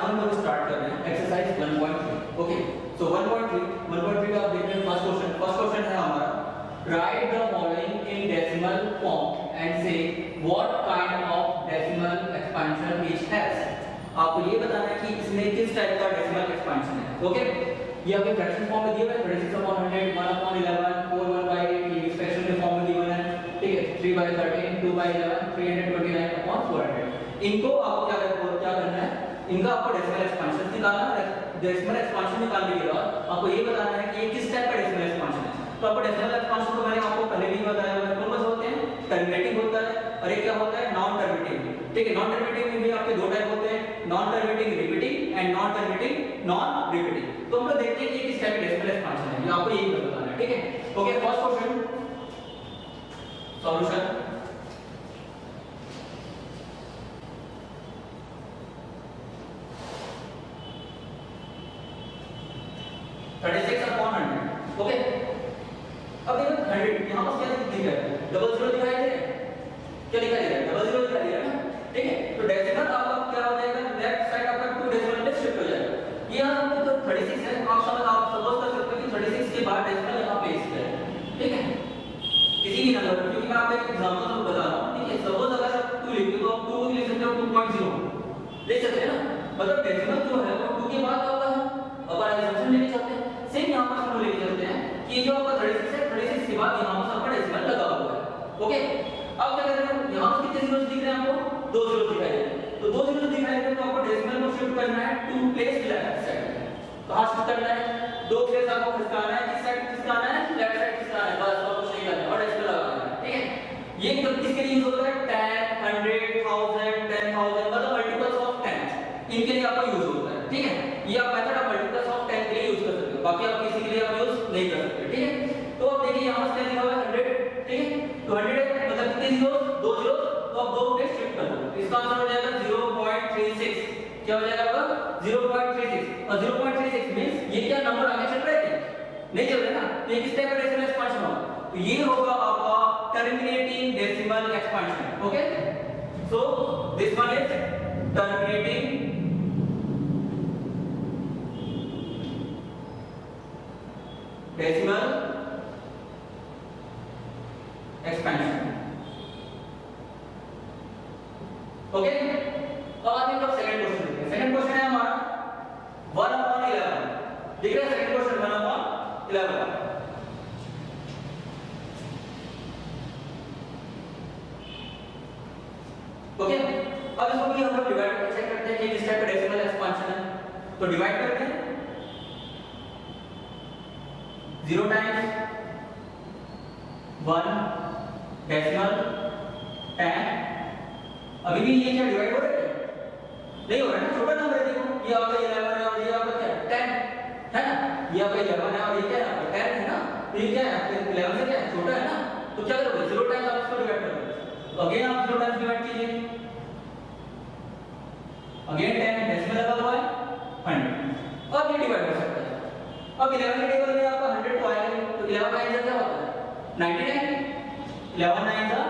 आज हम लोग स्टार्ट कर रहे हैं एक्सरसाइज 1.3। ओके, सो 1.3 का आप देख रहे हैं फर्स्ट क्वेश्चन है हमारा, write the following in decimal form and say what kind of decimal expansion each has. आपको ये बताना है कि इसमें किस टाइप का डेसिमल एक्सपेंशन है। ओके, ये आपके फ्रैक्शन फॉर्म में दिया हुआ है, 36/100, 1/11, 4/1/8, ये एक्सप्रेशन के फॉर्म में दिया हुआ है, ठीक है, 3/13, 2/11, 329/400। इनको आपको क्या करना है, इनका आपको डेसिमल एक्सपेंशन निकालना है। डेसिमल एक्सपेंशन निकालने के बाद आपको ये बताना है कि ये किस टाइप का डेसिमल एक्सपेंशन है। तो आपको डेसिमल एक्सपेंशन तो मैंने आपको पहले भी बताया हुआ है, कौन कौन से होते हैं, टर्मिनेटिंग होता है और एक क्या होता है, नॉन टर्मिनेटिंग। ठीक है, नॉन टर्मिनेटिंग में भी आपके दो टाइप होते हैं, non terminating repeating and non terminating non repeating. तो हम लोग देखते हैं कि किस टाइप का डेसिमल एक्सपेंशन है, ये आपको यही बताना है। ठीक है, okay, first question solution. Okay, अब देखो 100 यहां पर क्या दिख रहा है, डबल जीरो दिखाई दे रहा है, क्या दिखाई दे रहा है, डबल जीरो दिखाई दे रहा है ना। ठीक है, तो डेसिमल आपका क्या हो जाएगा, लेफ्ट साइड आपका 2 डेसिमल में शिफ्ट हो जाएगा। ये यहां हमने तो 36 है, आप सपोज कर सकते हो कि 36 के बाद डेसिमल यहां प्लेस किया है। ठीक है, किसी भी नंबर, क्योंकि मैं आपको एक एग्जांपल तो बता रहा हूं। ठीक है, सपोज अगर आप 2 लिखते हो तो आप 2 लिख सकते हो, 2.0 ले सकते हैं ना, मतलब डेसिमल जो है वो 2 के बाद आता है। अब आप एग्जांपल लेके चलते हैं, सेम यहां पर हम लेके चलते हैं कि जो आपका 36 है, 36 के बाद यहां पर आपका डेसिमल लगा हुआ है। ओके, अब क्या करना है, यहां पर कितने जीरोस दिख रहे हैं आपको, 2 जीरोस दिखाई दे रहे हैं। तो 2 जीरोस दिखाई दे रहे हैं तो आपको डेसिमल को शिफ्ट करना है टू प्लेस लेफ्ट साइड। कहां शिफ्ट करना है, 2 प्लेस आपको खिसकाना है, किस साइड खिसकाना है, लेफ्ट साइड खिसकाना है, बस और कुछ नहीं करना है और डेसिमल लगाना है। ठीक है, ये किसके लिए यूज होता है, 10, 100, 1000, 10000, मतलब मल्टीपल्स ऑफ 10 इनके लिए आपको यूज होता है। ठीक है, ये आप मेथड आप मल्टीपल्स ऑफ 10 के लिए यूज कर सकते हो, बाकी आप किसी के लिए आप यूज नहीं कर सकते। ठीक है, तो अब देखिए यहां पर क्या लिखा हुआ है 100। ठीक है, तो 100 है मतलब कितने जीरोस, 2 जीरोस, तो आप 2 पे शिफ्ट कर दो, इसका आंसर हो जाएगा 0.36। क्या हो जाएगा आपका 0.36, और 0.36 मींस ये क्या नंबर आगे चल रहे थे, नहीं चल रहे ना, तो ये किस टाइप का डेसिमल एक्सपेंशन होगा, तो ये होगा आपका terminating decimal expansion. Okay, so this one is terminating decimal expansion. Okay, अब आते हैं हम सेकंड क्वेश्चन देखते हैं। सेकंड क्वेश्चन है हमारा 1/11। देख रहे हैं सेकंड क्वेश्चन 1/11। ओके, अब इसको भी हम लोग डिवाइड करके चेक करते हैं कि किस टाइप का डेसिमल एक्सपेंशन है। तो डिवाइड करते हैं 0 टाइम्स 1 डेसिमल 10। अभी भी ये क्या डिवाइड हो रहा है, नहीं हो रहा है ना, छोटा नंबर है। देखो ये आपका 11 है और ये आपका क्या है 10 है ना, ये आपका 11 है और ये क्या है आपका 10 है ना, तो ये क्या है आपका 11 से क्या है छोटा है ना, तो क्या करोगे 0 टाइम्स आप इसको डिवाइड करोगे, तो अगेन आप 0 टाइम्स डिवाइड कीजिए, अगेन 10 डेसिमल लगा हुआ है 100। अब ये डिवाइड हो सकता है। अब 11 के टेबल में आपका 100 तो आएगा नहीं, तो 11 9 क्या होता है 99, 11 9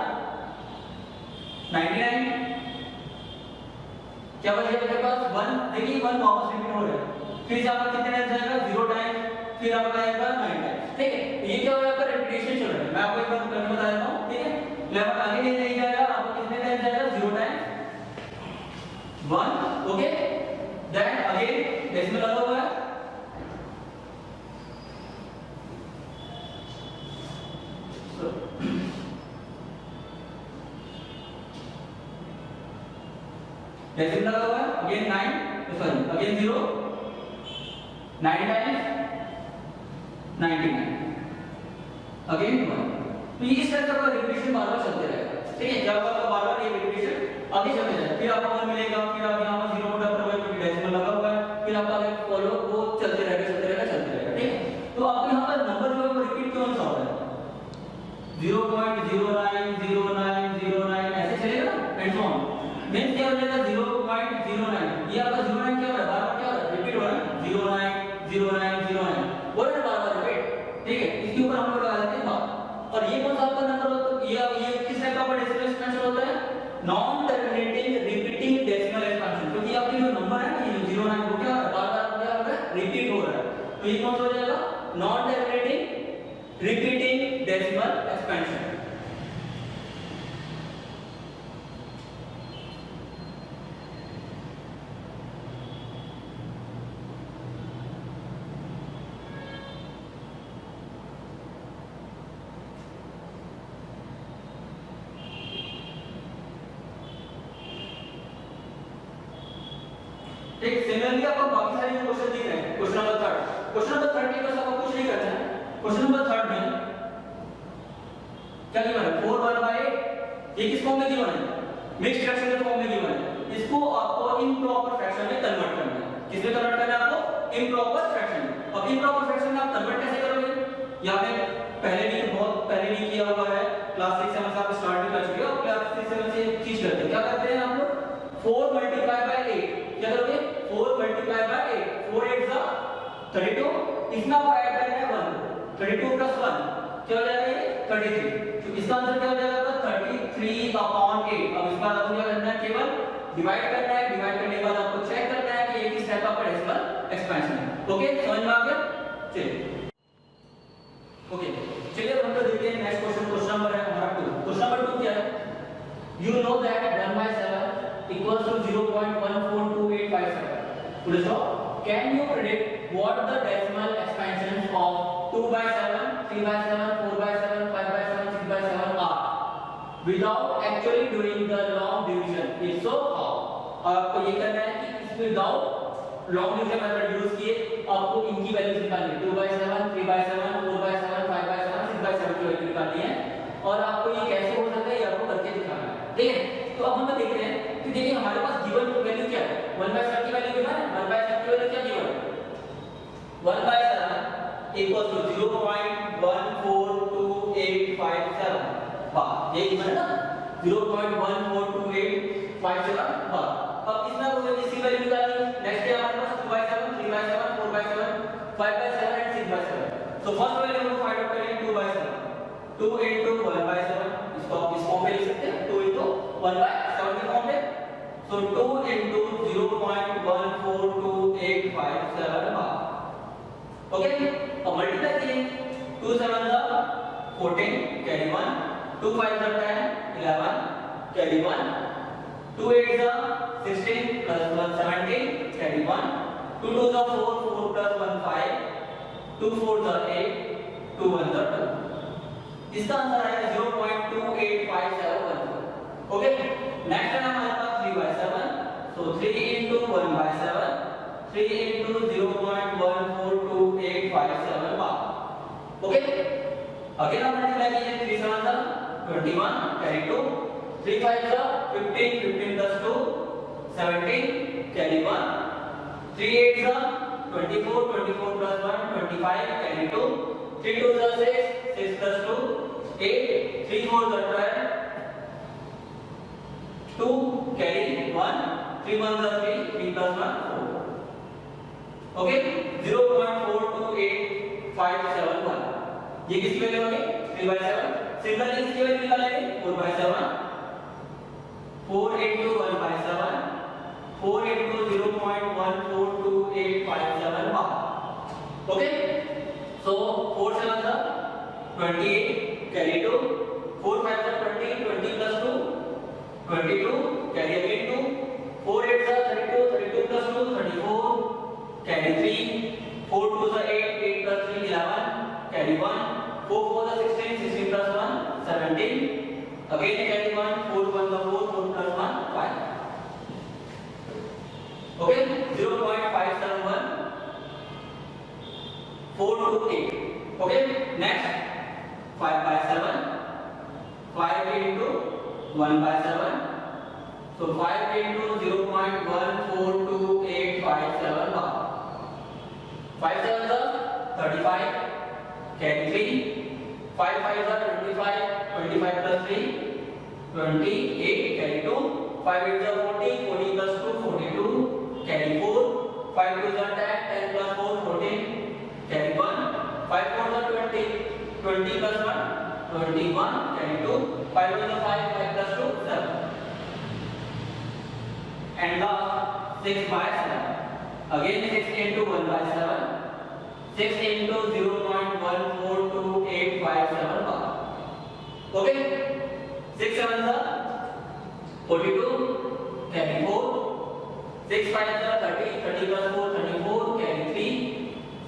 99, क्या बचेगा मेरे पास 1। देखिए 1 वापस रिपीट हो रहा है, फिर से आपका कितने टाइम्स जाएगा 0 टाइम्स, फिर आपका आएगा 9 टाइम्स। ठीक है, ये क्या हो रहा है आपका रिपीटेशन चल रहा है। मैं आपको एक बार करके बता देता हूं। ठीक है, 11 आगे नहीं जाएगा, आपको कितने टाइम्स जाएगा 0 times 1। Okay, then again decimal लगा हुआ है, डेसिमल लगा हुआ है, again 9 sorry again 0, 9 times 99, again 1। तो ये इस तरह का रिपीटेशन बार-बार चलते रहेगा। ठीक है, जब आपका बार-बार ये रिपीटेशन आगे चलते जाएगा, फिर आपको 1 मिलेगा, फिर आप यहां पर 0 पुट करोगे क्योंकि डेसिमल लगा हुआ है, फिर आपका फॉलो वो चलते रहेगा। ठीक है, तो आपको यहां पर नंबर जो है वो रिपीट क्यों सा हो रहा है, 0.090909 ऐसे चलेगा ना, एंड सो ऑन। मींस क्या हो जाएगा 0.09, ये आपका 09 क्या हो रहा है, बार-बार क्या हो रहा है रिपीट हो रहा है, 090909 बोल रहे बार-बार रिपीट। ठीक है, इसके ऊपर हम लोग लगा देते हैं बात। और ये कौन सा आपका नंबर होता है, ये किस टाइप का डेसिमल एक्सपेंशन होता है, non terminating repeating decimal expansion, क्योंकि आपके जो नंबर है ना ये 09 तो ये कौन सा हो जाएगा? Non terminating repeating decimal expansion. ठीक, सिमिलरली आपको बाकी सारे क्वेश्चन दिख रहे हैं। क्वेश्चन नंबर 3, क्वेश्चन नंबर 3 में बस आपको कुछ नहीं करना है। क्वेश्चन नंबर 3 में क्या गिवन है? 4 1/8। ये किस फॉर्म में गिवन है? मिक्स्ड फ्रैक्शन के फॉर्म में गिवन है। इसको आपको इम्प्रॉपर फ्रैक्शन में कन्वर्ट करना है। किस में कन्वर्ट करना है आपको? इम्प्रॉपर फ्रैक्शन में। अब इम्प्रॉपर फ्रैक्शन में आप कन्वर्ट कैसे करोगे? यहाँ पे पहले भी बहुत पहले भी किया हुआ है, क्लास 6 7 से आप स्टार्ट भी कर चुके हो। क्लास 6 7 से एक चीज करते हैं, क्या करते हैं आप लोग? 4 मल्टीप्लाई बाय 8 क्या करोगे? 4 मल्टीप्लाई बाय 8, 4 8 जा 32। इसमें आपको ऐड करना है 1, 32 प्लस 1 क्या हो जाएगा? ये 33। तो इसका आंसर क्या हो जाएगा? 33/8। अब इसका आपको क्या करना है? केवल डिवाइड करना है। डिवाइड करने के बाद आपको चेक करना है कि ये किस टाइप का डेसिमल एक्सपेंशन है। ओके, समझ में आ गया? चलिए ओके, चलिए अब हम लोग देखते हैं नेक्स्ट क्वेश्चन। क्वेश्चन नंबर है हमारा 2। क्वेश्चन नंबर 2 क्या है? You know that 1/7 equals to 0.142857. Full stop. Can you predict what the decimal expansions of 2/7, 3/7, 4/7, 5/7, 6/7 are without actually doing the long division? If so, how? आपको ये करना है कि इसमें without long division method use किए आपको इनकी वैल्यूज निकालनी है। 2/7, 3/7, 4/7, 5/7, 6/7 की वैल्यू निकालनी है और आपको ये कैसे हो सकता है ये आपको करके दिखाना है। ठीक है, तो अब हम देख रहे हैं कि देखिए हमारे पास गिवन वैल्यू क्या है? 1/7 की वैल्यू गिवन है। 1/7 की वैल्यू क्या गिवन है? 1/7 इक्वल टू 0.142857 बार। ये गिवन है ना, 0.142857 बार। अब इसमें आपको इसकी वैल्यू निकालनी है। नेक्स्ट है हमारे पास 2/7, 3/7, 4/7, 5/7 एंड 6/7। तो फर्स्ट वैल्यू हम फाइंड आउट करेंगे 2/7। 2 into 1/7, इसको आप इस फॉर्म में लिख सकते हैं, 2 into 1/7 के फॉर्म में। So 2 into 0.142857 बार। ओके, अब मल्टीप्लाई कीजिए। 2 7 14 carry 1, 2 5 10 11 carry 1, 2 8 16 plus 1 17 carry 1, 2 2 4 4 plus 1 5, 2 4 8, 2 1 2। इसका आंसर आएगा 0.285714। ओके, नेक्स्ट है हमारे पास 3/7। सो 3 into 1/7, 3 into 0.142857 बार। ओके, अगेन हम मल्टीप्लाई कीजिए। 3 7 21 carry 2, 3 5 15 15 plus 2 17 carry 1, 3 8 24 24 plus 1 25 carry 2, 3 2 6 6 plus 2 8, 3 4 12 2 carry 1, 3 1 3, 3 plus 1 4। Okay, 0.428571 ये किसकी वैल्यू होगी? 3/7। सिमिलरली इसकी वैल्यू निकालेंगे 4/7, 4 into 1/7, 4 into 0.142857 bar. Okay, so 4 7 28 carry 2, 4 5 20 20 plus 2 22 carry again 2, 4 8 32 32 plus 2 34 carry 3, 4 2 8 8 plus 3 11 carry 1, 4 4 16 16 plus 1 17 again carry 1, 4 1 4 4 plus 1 5। okay, 0.571 428। okay, next 5/7, 5 into 1/7, so 5 into 0.142857 bar। 5 7 35 carry 3, 5 5 25 25 plus 3 28 carry 2, 5 8 40 40 plus 2 42 carry 4, 5 2 10 10 plus 4 14 carry 1, 5 4 20 20 plus 1 21 carry 2, 5 1 5 5 plus 2 7 and the 6/7 again 6 into 1/7, 6 into 0.142857 bar. Okay, 6 7s are 42, carry 4. 6 5s are 30, 30 plus 4 34, carry 3.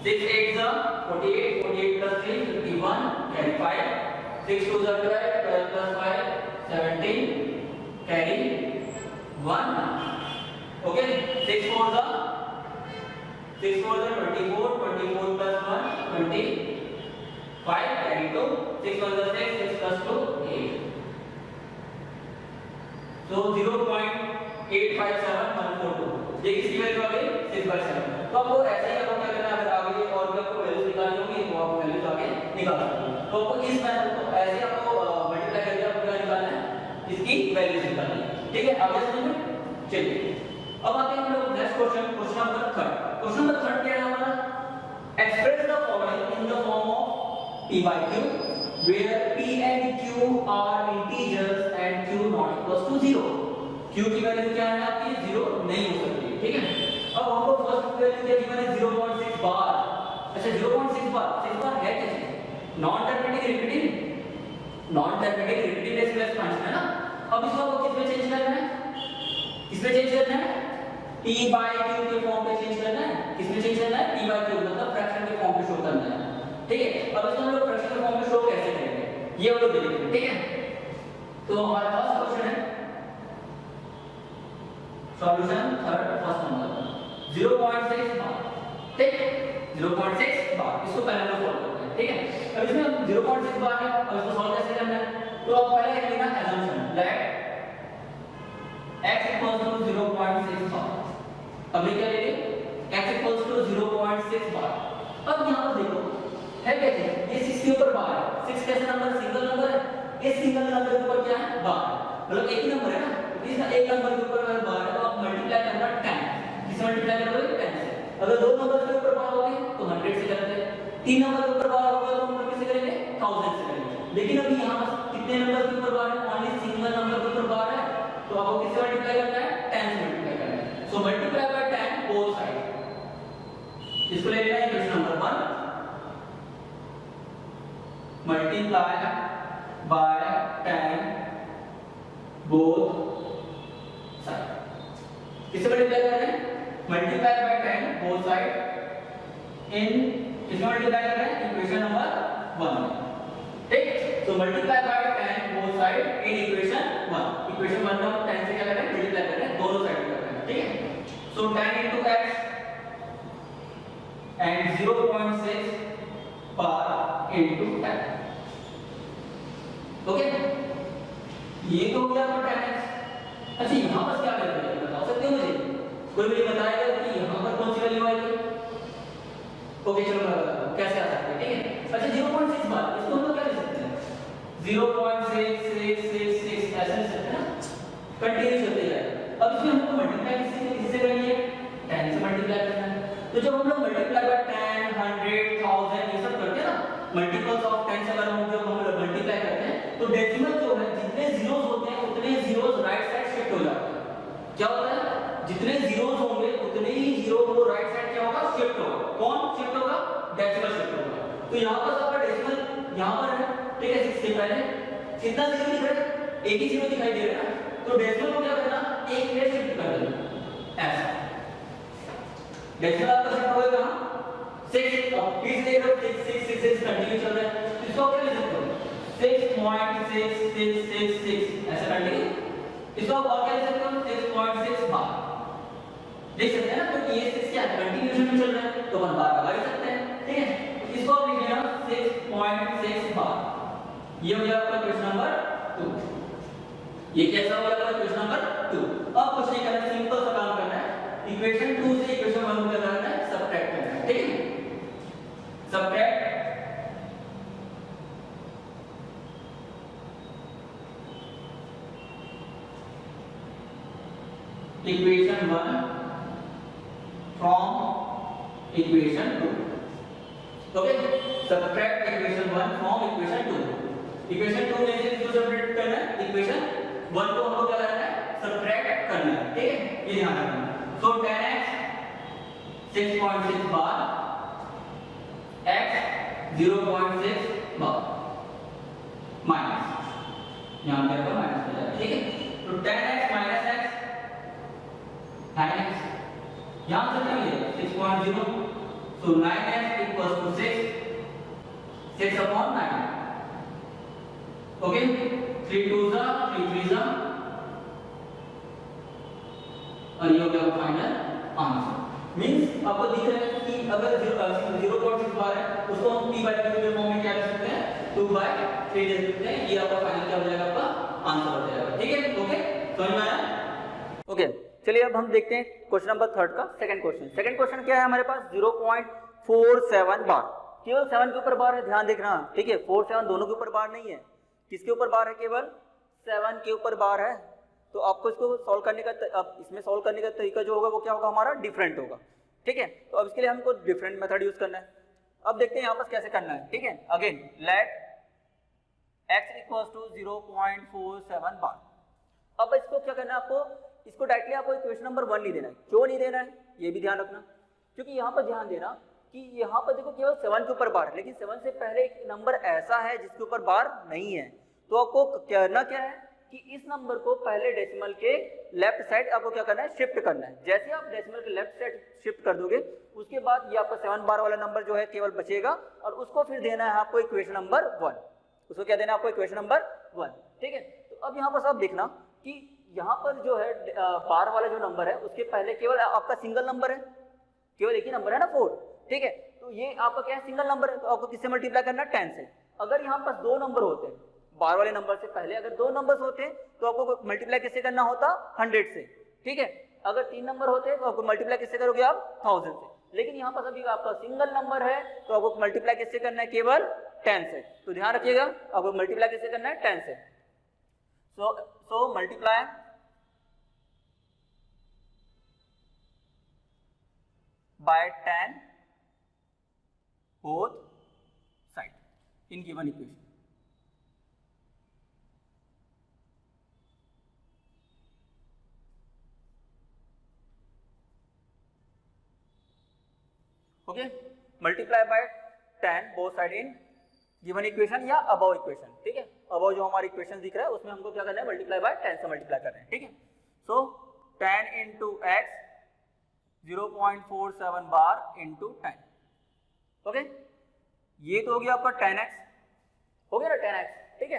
6 8s are 48, 48 plus 3 51, carry 5. 6 2s are 12, 12 plus 5 17, carry 1. Okay, 6 4s are 24, 24 plus 1 25, carry 2. 6 1s are 6, 6 plus 2 8. So 0.857142 ये किसकी value आ गई 6/7। तो आपको ऐसे ही आपको क्या करना है, अगर आगे और भी आपको वैल्यूज निकालनी होगी तो आप वैल्यूज आगे निकाल सकते हो। तो आपको इस मेथड को ऐसे आपको मल्टीप्लाई करके आपको क्या निकालना है, इसकी वैल्यूज निकालनी है। ठीक है, आगे समझ में। चलिए अब आते हैं हम लोग next question, question number 3। Question number 3 क्या है हमारा, express the following in the form of p by q where p and q are integers and q not equals to 0। q की वैल्यू क्या है आपकी 0 नहीं हो सकती। ठीक है, अब हमको फर्स्ट वैल्यू क्या गिवन है 0.6 बार। अच्छा 0.6 बार, 6 बार है क्या चीज, non terminating repeating, non terminating repeating decimal expansion है ना। अब इसको आपको किस में चेंज करना है, किसमें चेंज करना है, p by q के फॉर्म में चेंज करना है। किसमें चेंज करना है, p by q मतलब फ्रैक्शन के फॉर्म में शो करना है। ठीक है, अब इसको हम लोग फ्रैक्शन के फॉर्म में शो कैसे करेंगे ये हम लोग देखेंगे। ठीक है, तो हमारा फर्स्ट क्वेश्चन है सॉल्यूशन थर्ड फर्स्ट नंबर 0.6 बार। ठीक, 0.6 बार इसको पहले हम सॉल्व करते हैं। ठीक है, अब इसमें 0.6 बार है, अब इसको सॉल्व कैसे करना है, तो आप पहले लिखना assumption let x equals to 0.6 बार। अब ये क्या लेंगे, x equals to 0.6 बार। अब यहां पर देखो है क्या चीज, ये 6 के ऊपर बार है। 6 कैसे नंबर, सिंगल नंबर है, इस सिंगल नंबर के ऊपर क्या है बार, मतलब एक ही नंबर है ना, इसका एक नंबर के ऊपर अगर बार है तो आप मल्टीप्लाई करना 10, किससे मल्टीप्लाई करोगे 10 से। अगर दो नंबर के ऊपर बार होगी तो 100 से करते हैं, तीन नंबर के ऊपर बार होगा तो हम लोग किससे करेंगे 1000 से करेंगे। लेकिन अभी यहां पर कितने नंबर के ऊपर बार है, ओनली सिंगल नंबर के ऊपर बार है, तो आपको किससे मल्टीप्लाई करना है 10 से मल्टीप्लाई करना है। So multiply by 10 both side, इसको ले लेना है equation number 1 multiply by 10 both side. किससे मल्टीप्लाई कर रहे हैं, मल्टीप्लाई बाय 10 बोथ साइड इन, किससे मल्टीप्लाई कर रहे हैं इक्वेशन नंबर 1। ठीक, तो multiply by 10 both side in equation 1। Equation 1 को हम 10 से क्या कर रहे हैं मल्टीप्लाई कर रहे हैं, दोनों साइड कर रहे हैं। ठीक है, सो 10 into x and 0.6 bar into 10। Okay, ये तो हो गया आपका 10x। अच्छा यहां पर क्या करते हैं बता सकते हो मुझे, कोई मुझे बताएगा कि यहां पर कौन सी वैल्यू आएगी। ओके चलो मैं बताता हूं कैसे आ सकते हैं। ठीक है, अच्छा 0.6 बार इसको हम लोग क्या लिख सकते हैं 0.6666 ऐसे लिख सकते हैं ना, कंटीन्यू चलते जाए। अब इसमें हमको मल्टीप्लाई किससे करनी है 10 से मल्टीप्लाई करना है। तो जब हम लोग मल्टीप्लाई बाय 10 100 1000 ये सब करते हैं ना, मल्टीपल्स ऑफ 10 से अगर हम जब हम मल्टीप्लाई करते हैं तो डेसिमल जो है जितने जीरोस होते हैं उतने जीरोस राइट साइड शिफ्ट हो जाते हैं। क्या होता है, जितने जीरोस होंगे उतने ही जीरो को राइट साइड क्या होगा शिफ्ट होगा। कौन शिफ्ट होगा, डेसिमल शिफ्ट होगा। तो यहां पर आपका डेसिमल यहां पर है। ठीक है, 6 के पहले कितना जीरो दिख रहा है, एक ही जीरो दिखाई दे रहा है ना, तो डेसिमल को क्या करना एक में शिफ्ट कर देना ऐसा। डेसिमल आपका शिफ्ट होएगा 6, अब इस देखो 6 कंटिन्यू चल रहा है, इसको क्या लिख सकते हो 6.6666 ऐसा कंटिन्यू। इसको आप और क्या लिख सकते हो 6.6 बार लिख सकते हैं ना, क्योंकि ये 6 क्या कंटिन्यूएशन में चल रहा है तो अपन बार लगा सकते हैं। ठीक है, इसको आप लिख लेना 6.6 बार। ये हो गया आपका क्वेश्चन नंबर 2। ये कैसा हो गया आपका क्वेश्चन नंबर 2। अब कुछ नहीं करना, सिंपल सा काम करना है, इक्वेशन 2 से इक्वेशन 1 को क्या करना है सबट्रैक्ट करना है। ठीक है, subtract equation 1 from equation 2। okay, subtract equation 1 from equation 2। equation 2 में से इसको सबट्रैक्ट करना है, equation 1 को हमको क्या करना है सबट्रैक्ट करना है। ठीक है, ये ध्यान रखना। so 10x 6.6 बार 0.6 बार माइनस, यहाँ पे आपका माइनस हो जाएगा, ठीक है। तो 10x माइनस x 9x, यहाँ से क्या मिलेगा 6.0, so 9x equals to 6/9, okay. 3 2s 3 3s, और ये हो गया फाइनल आंसर। मींस आपको दिख रहा है कि अगर 0.6 बार है उसको हम p/q के फॉर्म में क्या कर सकते हैं, 2/3 दे सकते हैं। ये आपका फाइनल क्या हो जाएगा, आपका आंसर हो जाएगा, ठीक है, ओके। समझ में आया? ओके, चलिए अब हम देखते हैं क्वेश्चन नंबर 3 का सेकंड क्वेश्चन। सेकंड क्वेश्चन क्या है हमारे पास, 0.47 बार, केवल 7 के ऊपर बार है, ध्यान देखना, ठीक है। 4 7 दोनों के ऊपर बार नहीं है, किसके ऊपर बार है, केवल 7 के ऊपर बार है। तो आपको इसको सॉल्व करने का इसमें सॉल्व करने का तरीका जो होगा वो क्या होगा, हमारा डिफरेंट होगा, ठीक है। तो अब इसके लिए हमको डिफरेंट मेथड यूज करना है। अब देखते हैं यहाँ पर कैसे करना है, ठीक है। Again let x equals to 0.47 बार। अब इसको क्या करना है, आपको इसको डायरेक्टली आपको इक्वेशन नंबर 1 नहीं देना है। क्यों नहीं देना है, ये भी ध्यान रखना, क्योंकि यहाँ पर ध्यान देना कि यहाँ पर देखो केवल 7 के ऊपर बार है, लेकिन 7 से पहले एक नंबर ऐसा है जिसके ऊपर बार नहीं है। तो आपको करना क्या है कि इस नंबर को पहले डेसिमल के लेफ्ट साइड आपको क्या करना है, शिफ्ट करना है। जैसे आप डेसिमल के लेफ्ट साइड शिफ्ट कर दोगे, उसके बाद ये आपका 7 बार वाला नंबर जो है केवल बचेगा, और उसको फिर देना है आपको इक्वेशन नंबर 1। उसको क्या देना है आपको, इक्वेशन नंबर 1, ठीक है। तो अब यहाँ पर आप देखना कि यहाँ पर जो है बार वाला जो नंबर है उसके पहले केवल आपका सिंगल नंबर है, केवल एक ही नंबर है ना, 4, ठीक है। तो ये आपका क्या है, सिंगल नंबर है, तो आपको किससे मल्टीप्लाई करना है, 10 से। अगर यहाँ पर 2 नंबर होते हैं, बार वाले नंबर से पहले अगर 2 नंबर्स होते तो आपको मल्टीप्लाई किससे करना होता, 100 से, ठीक है। अगर 3 नंबर होते तो आपको मल्टीप्लाई किससे करोगे आप, 1000 से। लेकिन यहाँ पर अभी आपका सिंगल नंबर है तो आपको मल्टीप्लाई किससे करना है, केवल 10 से। तो ध्यान रखिएगा, आपको मल्टीप्लाई किससे करना है, 10 से। So multiply by 10 both side in given equation. Okay, multiply by 10 both side in given equation या अबव इक्वेशन, ठीक है। अबव जो हमारी इक्वेशन दिख रहा है उसमें हमको क्या करना है, मल्टीप्लाई बाय 10 से मल्टीप्लाई कर रहे हैं, ठीक है। सो 10 into x 0.47 bar into 10, okay. ये तो हो गया आपका 10x, हो गया ना 10x, ठीक है।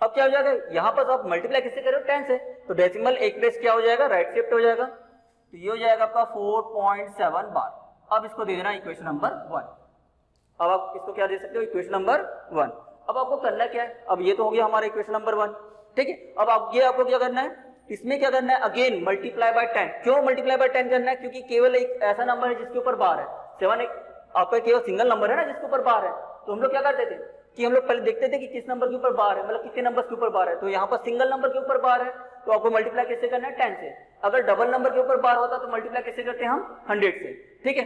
अब क्या हो जाएगा, यहाँ पर आप मल्टीप्लाई किससे कर रहे हो, 10 से, तो डेसिमल एक प्लेस क्या हो जाएगा, राइट शिफ्ट हो जाएगा। तो ये हो जाएगा आपका 4.7 बार। अब इसको दे देना इक्वेशन नंबर 1। अब आप इसको क्या दे सकते हो, इक्वेशन नंबर 1। अब आपको करना क्या है, अब ये तो हो गया हमारा इक्वेशन नंबर 1, ठीक है। अब आपको क्या करना है, इसमें क्या करना है, अगेन मल्टीप्लाई बाय 10। क्यों मल्टीप्लाई बाय 10 करना है, क्योंकि केवल एक ऐसा नंबर है जिसके ऊपर बार है। 7 एक आपका केवल सिंगल नंबर है ना जिसके ऊपर बार है। तो हम लोग क्या करते थे कि हम लोग पहले देखते थे कि किस नंबर के ऊपर बार है, मतलब कितने नंबर के ऊपर बार है। तो यहाँ पर सिंगल नंबर के ऊपर बार है तो आपको मल्टीप्लाई किससे करना है, 10 से। अगर डबल नंबर के ऊपर बार होता तो मल्टीप्लाई किससे करते हैं हम, 100 से, ठीक है।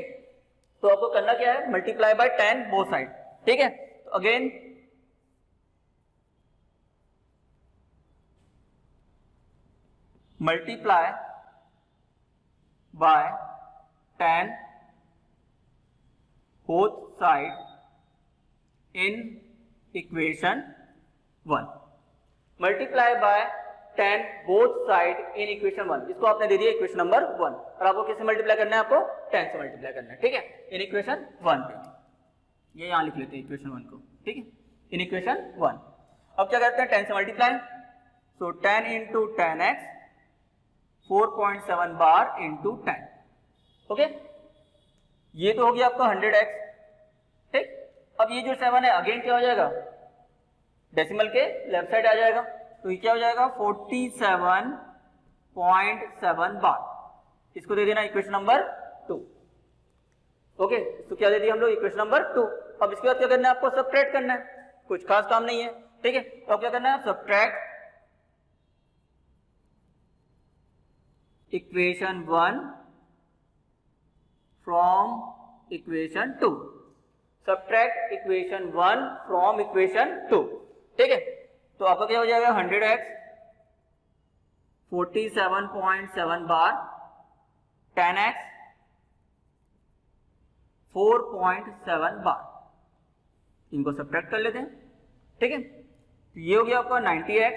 तो आपको करना क्या है, मल्टीप्लाई बाय 10 बोथ साइड, ठीक है। तो again multiply by 10 both side in equation 1। Multiply by 10 both side in equation 1, इसको आपने दे दिया इक्वेशन नंबर 1, और आपको किससे मल्टीप्लाई करना है, आपको 10 से मल्टीप्लाई करना है, ठीक है, इन इक्वेशन 1 पे। ये यहां लिख लेते हैं इक्वेशन 1 को, ठीक है, इन इक्वेशन 1। अब क्या करते हैं, 10 से मल्टीप्लाई, सो 10 into 10x 4.7 bar into 10, okay. ये तो हो गया आपका 100x, ठीक। अब ये जो 7 है अगेन क्या हो जाएगा, डेसिमल के लेफ्ट साइड आ जाएगा। तो ये क्या हो जाएगा, 47.7 बार। इसको दे देना इक्वेशन नंबर 2, ओके। तो क्या दे दिया हम लोग, इक्वेशन नंबर 2। अब इसके बाद क्या करना है, आपको सबट्रैक्ट करना है, कुछ खास काम नहीं है, ठीक है। तो अब क्या करना है, subtract equation 1 from equation 2, subtract equation 1 from equation 2, ठीक है। तो आपका क्या हो जाएगा, 100x 47.7 बार 10x 4.7 बार, इनको सब्ट्रैक्ट कर लेते हैं, ठीक है। तो ये हो गया आपका 90x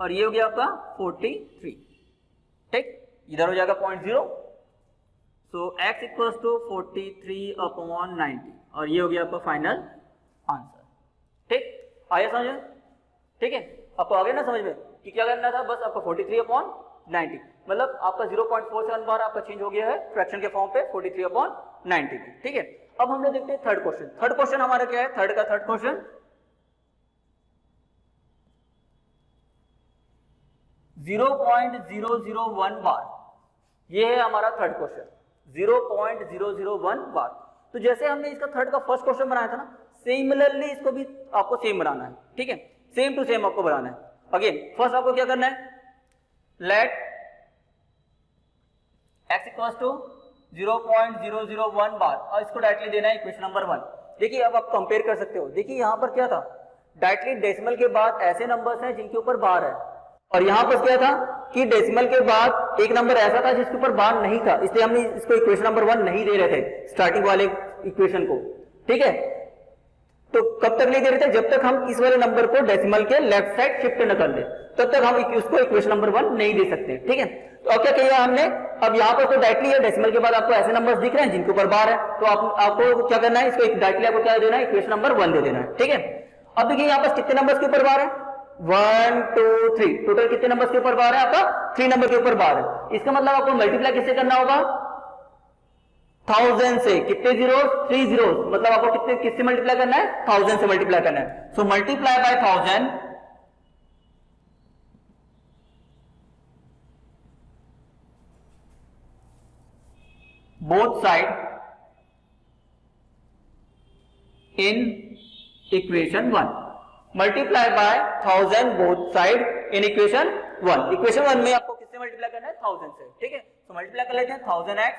और ये हो गया आपका 43, ठीक। इधर हो जाएगा 0.0, सो x इक्वल्स टू 43/90 और ये हो गया आपका फाइनल आंसर, ठीक। आया समझ में, ठीक है। आपको आ गया ना समझ में कि क्या करना था, बस आपका 43/90 मतलब आपका 0.47 बार आपका चेंज हो गया है फ्रैक्शन के फॉर्म पे 43/90 में, ठीक है। अब हम लोग देखते हैं थर्ड क्वेश्चन। थर्ड क्वेश्चन हमारा क्या है, थर्ड क्वेश्चन 0.001 बार, ये है हमारा थर्ड क्वेश्चन 0.001 बार। तो जैसे हमने इसका थर्ड का फर्स्ट क्वेश्चन बनाया था ना, सिमिलरली इसको भी आपको सेम बनाना है, ठीक है। सेम टू सेम आपको बनाना है। अगेन फर्स्ट आपको क्या करना है, लेट x इक्वल्स टू 0.001 बार और इसको डायरेक्टली देना है इक्वेशन नंबर 1। देखिए अब आप कंपेयर कर सकते हो, देखिए यहां पर क्या था, डायरेक्टली डेसिमल के बाद ऐसे नंबर्स हैं जिनके ऊपर बार है, और यहां पर क्या था कि डेसिमल के बाद एक नंबर ऐसा था जिसके ऊपर बार नहीं था, इसलिए हमने इसको इक्वेशन नंबर 1 नहीं दे रहे थे स्टार्टिंग वाले इक्वेशन को, ठीक है। तो कब तक नहीं दे रहे थे, जब तक हम इस वाले नंबर को डेसिमल के लेफ्ट साइड शिफ्ट न कर ले, तब तक हम उसको इक्वेशन नंबर 1 नहीं दे सकते, ठीक है। तो अब क्या किया हमने, अब यहाँ पर तो डायरेक्टली डेसिमल के बाद आपको ऐसे नंबर्स दिख रहे हैं जिनके ऊपर बार है, तो आपको क्या करना है, इसको डायरेक्टली आपको क्या देना है, इक्वेशन नंबर 1 दे देना है, ठीक है। अब देखिए यहाँ पर कितने नंबर्स के ऊपर बार है, 1 2 3, टोटल कितने नंबर्स के ऊपर बार है, आपका 3 नंबर के ऊपर बार है। इसका मतलब आपको मल्टीप्लाई किससे करना होगा, 1000 से, कितने जीरोस, 3 जीरोस, मतलब आपको किससे मल्टीप्लाई करना है, 1000 से मल्टीप्लाई करना है। So multiply by 1000 both side in equation 1, multiply by 1000 both side in equation 1। Equation 1 में आपको किससे मल्टीप्लाई करना है, 1000 से, ठीक है। तो मल्टीप्लाई कर लेते हैं 1000x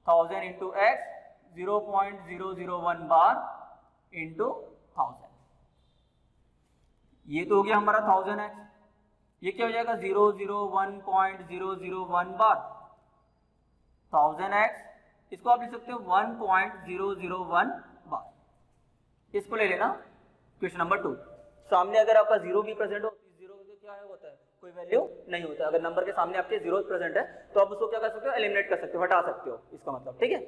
1000 into x 0.001 bar into 1000, ये तो हो गया हमारा 1000x। ये क्या हो जाएगा 001.001 बार 1000x, इसको आप लिख सकते हो 1.001 बार, इसको ले लेना क्वेश्चन नंबर 2। सामने अगर आपका जीरो भी प्रेजेंट हो, जीरो क्या है होता है, कोई वैल्यू नहीं होता। अगर नंबर के सामने आपके जीरो प्रेजेंट है तो आप उसको क्या कर सकते हो, एलिमिनेट कर सकते हो, हटा सकते हो, इसका मतलब, ठीक है।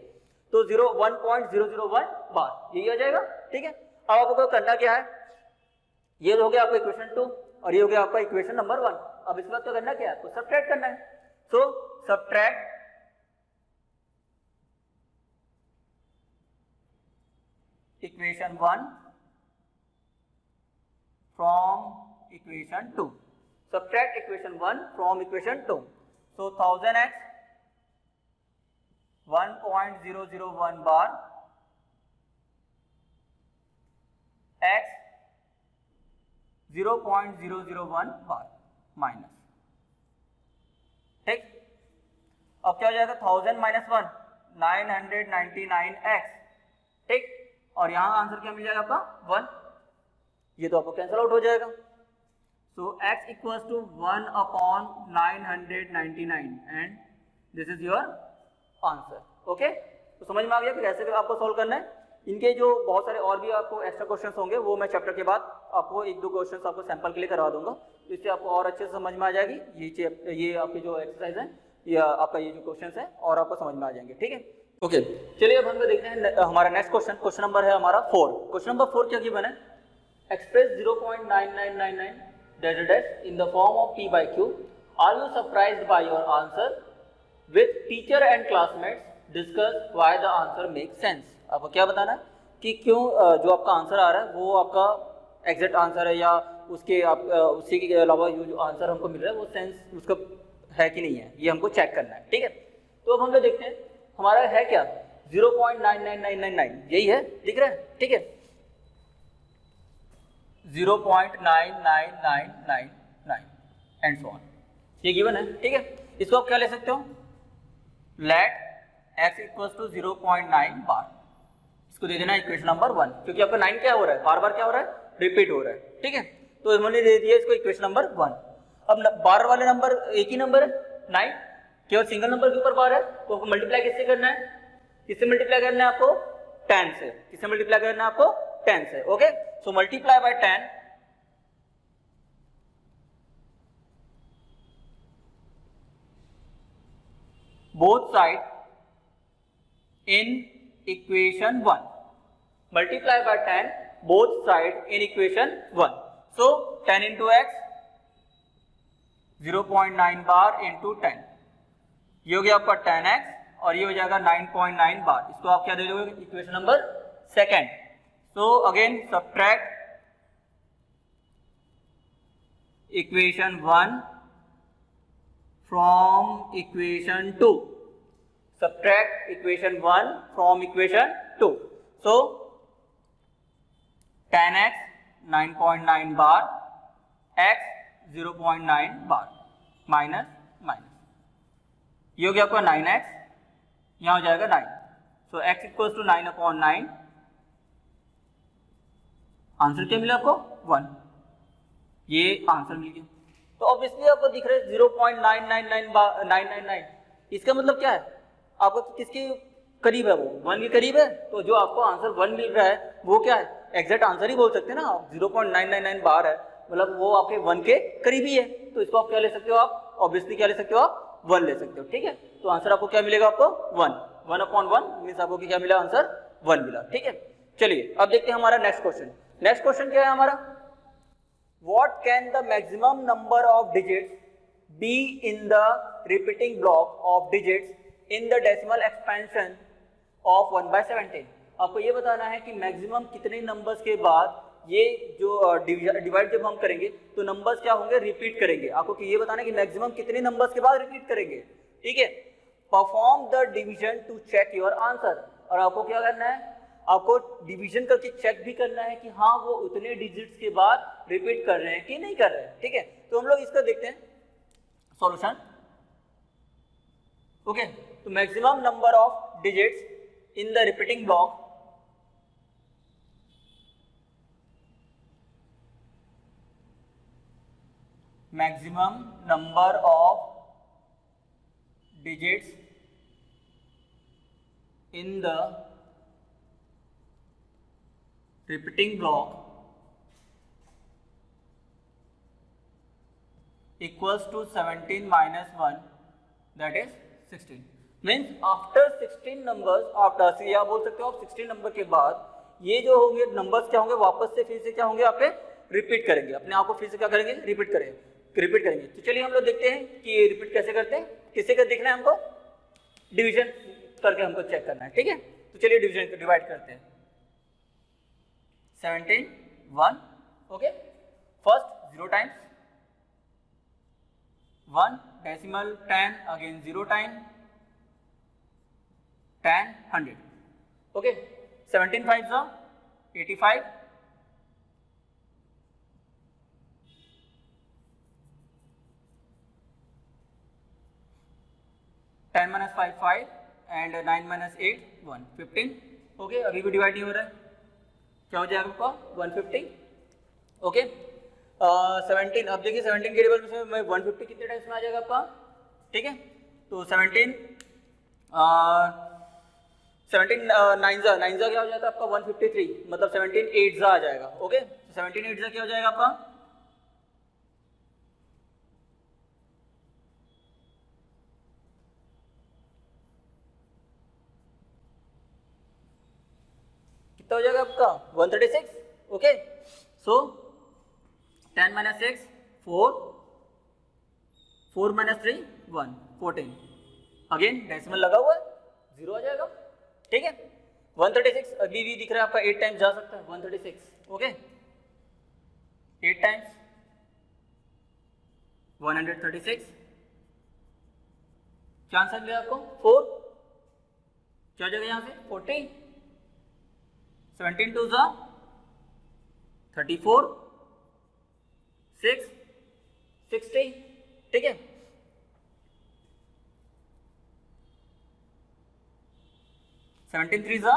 तो 1.001 बार यही आ जाएगा, ठीक है। अब आपको करना क्या है, ये हो गया आपका इक्वेशन 2 और ये हो गया आपका इक्वेशन नंबर 1। अब इसके बाद तो करना क्या है, आपको सब्ट्रैक्ट करना है। सो subtract equation 1 from equation 2, subtract equation 1 from equation 2. So 1000x 1.001 bar x 0.001 bar minus, ठीक। अब क्या हो जाएगा 1000 माइनस 1 999x, ठीक। और यहां आंसर क्या मिल जाएगा आपका 1, ये तो आपको कैंसिल आउट हो जाएगा। So x equals to 1/999 and this is your answer, okay. तो समझ में आ गया कि कैसे आपको सॉल्व करना है। इनके जो बहुत सारे और भी आपको एक्स्ट्रा क्वेश्चंस होंगे वो मैं चैप्टर के बाद आपको 1-2 क्वेश्चंस आपको सैंपल के लिए करवा दूंगा, तो इससे आपको और अच्छे से समझ में आ जाएगी। ये आपके जो एक्सरसाइज है या आपका ये जो क्वेश्चंस है और आपको समझ में आ जाएंगे, ठीक है। ओके चलिए अब हम देखते हैं हमारा नेक्स्ट क्वेश्चन। क्वेश्चन नंबर है हमारा 4। क्वेश्चन नंबर 4 क्या गिवन है, express 0.9999 dash dash in the form of p by q. Are you surprised by your answer? With teacher and classmates discuss why the answer makes sense. आपको क्या बताना है कि क्यों जो आपका आंसर आ रहा है वो आपका एग्जैक्ट आंसर है या उसके उसी के अलावा जो आंसर हमको मिल रहा है वो सेंस उसका है कि नहीं है, ये हमको चेक करना है, ठीक है। तो अब हम लोग देखते हैं हमारा है क्या 0.99999, यही है, दिख रहा है, ठीक है। 0.99999 एंड सो ऑन, ये गिवन है, ठीक है। इसको आप क्या ले सकते हो, लेट x इक्वल्स टू 0.9 बार, इसको दे देना इक्वेशन नंबर 1, क्योंकि आपका 9 क्या हो रहा है, बार बार क्या हो रहा है, रिपीट हो रहा है, ठीक है। तो हमने दे दिया इसको इक्वेशन नंबर 1। अब बार वाले नंबर एक ही नंबर है 9, केवल सिंगल नंबर के ऊपर बार है, तो आपको मल्टीप्लाई किससे करना है, किससे मल्टीप्लाई करना है आपको, 10 से। किससे मल्टीप्लाई करना है आपको? 10 से। Okay, so multiply by 10 both side in equation 1. Multiply by 10 both side in equation 1. So 10 into x 0.9 bar into 10, ये हो गया आपका 10x और ये हो जाएगा 9.9 बार। इसको आप क्या दे दोगे? Equation number second. So again subtract equation 1 from equation 2. Subtract equation 1 from equation 2. So 10x 9.9 bar, x 0.9 bar, minus minus, ये हो गया आपका 9x, यहाँ हो जाएगा 9। सो x इक्वल्स टू 9/9। आंसर क्या मिला आपको? 1। ये आंसर मिल गया। तो ऑब्वियसली आपको दिख रहा है 0.99999। इसका मतलब क्या है? आपको किसके करीब है? वो 1 के करीब है। तो जो आपको आंसर 1 मिल रहा है वो क्या है? एग्जैक्ट आंसर ही बोल सकते हैं ना आप। 0.999 बार है, मतलब वो आपके 1 के करीब ही है। तो इसको आप क्या ले सकते हो? आप ऑब्वियसली क्या ले सकते हो? आप 1 ले सकते हो। ठीक है, तो आंसर आपको क्या मिलेगा? आपको 1। 1/1 मीन्स आपको क्या मिला? आंसर 1 मिला। ठीक है, चलिए अब देखते हैं हमारा नेक्स्ट क्वेश्चन। नेक्स्ट क्वेश्चन क्या है हमारा? What can the maximum number of digits be in the repeating block of digits in the decimal expansion of 1/17? आपको ये बताना है कि मैक्सिमम कितने नंबर्स के बाद ये जो डिवाइड जब हम करेंगे तो नंबर्स क्या होंगे? रिपीट करेंगे। आपको ये बताना है कि मैक्सिमम कितने नंबर्स के बाद रिपीट करेंगे। ठीक है, perform the division to check your answer. और आपको क्या करना है? आपको डिवीजन करके चेक भी करना है कि हाँ वो उतने डिजिट्स के बाद रिपीट कर रहे हैं कि नहीं कर रहे हैं। ठीक है, तो हम लोग इसका देखते हैं सॉल्यूशन। ओके, तो maximum number of digits in the repeating block maximum number of digits in the repeating block equals to 17 minus 1, that is 16. Means after 16 numbers, after या बोल सकते हो आप 16 नंबर के बाद ये जो होंगे नंबर्स क्या होंगे? वापस से फिर से क्या होंगे? आपके रिपीट करेंगे, अपने आप को फिर से क्या करेंगे? रिपीट करेंगे। तो चलिए हम लोग देखते हैं कि रिपीट कैसे करते हैं। किससे कर देखना है हमको? डिवीजन करके हमको चेक करना है। ठीक है, तो चलिए डिवीजन डिवाइड करते हैं। 17 1, okay, first 0 times 1, decimal 10, again 0 time 10 100, okay. 17 5 85, 10 minus 5 5 and 9 minus 8 1, 15, okay. अभी भी डिवाइड नहीं हो रहा है, क्या हो जाएगा आपका? 150, ओके। 17, अब देखिए 17 के टेबल में 150 कितने टाइम्स में आ जाएगा आपका? ठीक है, तो 17 9 जा क्या हो जाता है आपका? 153, मतलब 17 8 जा आ जाएगा। ओके, 17 8 जा क्या हो जाएगा आपका? कितना हो जाएगा आपका? 136, ओके। सो 10 minus 6 4, 4 minus 3 1, 14, अगेन डेसिमल लगा हुआ है, 0 आ जाएगा। ठीक है, 136 अभी भी दिख रहा है आपका 8 टाइम्स जा सकता है 136, ओके। 8 टाइम्स 136, क्या आंसर मिला आपको? 4, क्या हो जाएगा यहाँ से? 40, 17 2 जा 34, 6 60, ठीक है। 17 3 जा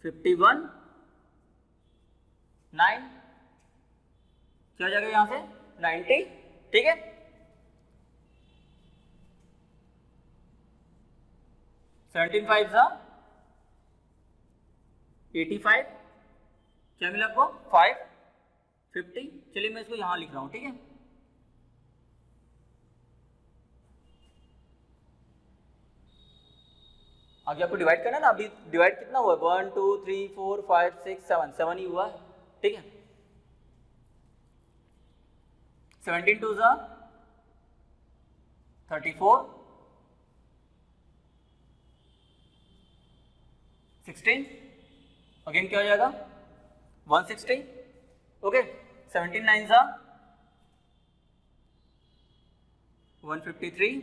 51, 9, क्या हो जाएगा यहाँ से? 90, ठीक है। 17 5 जा 85, क्या मिला आपको 550। चलिए मैं इसको यहां लिख रहा हूं, ठीक है। आगे आपको डिवाइड करना है ना, अभी डिवाइड कितना हुआ है 1 2 3 4 5 6 7 7 ही हुआ है, ठीक है। 17 2 जा 34, 16 अगेन क्या हो जाएगा 160, ओके। 17 9 जा 153,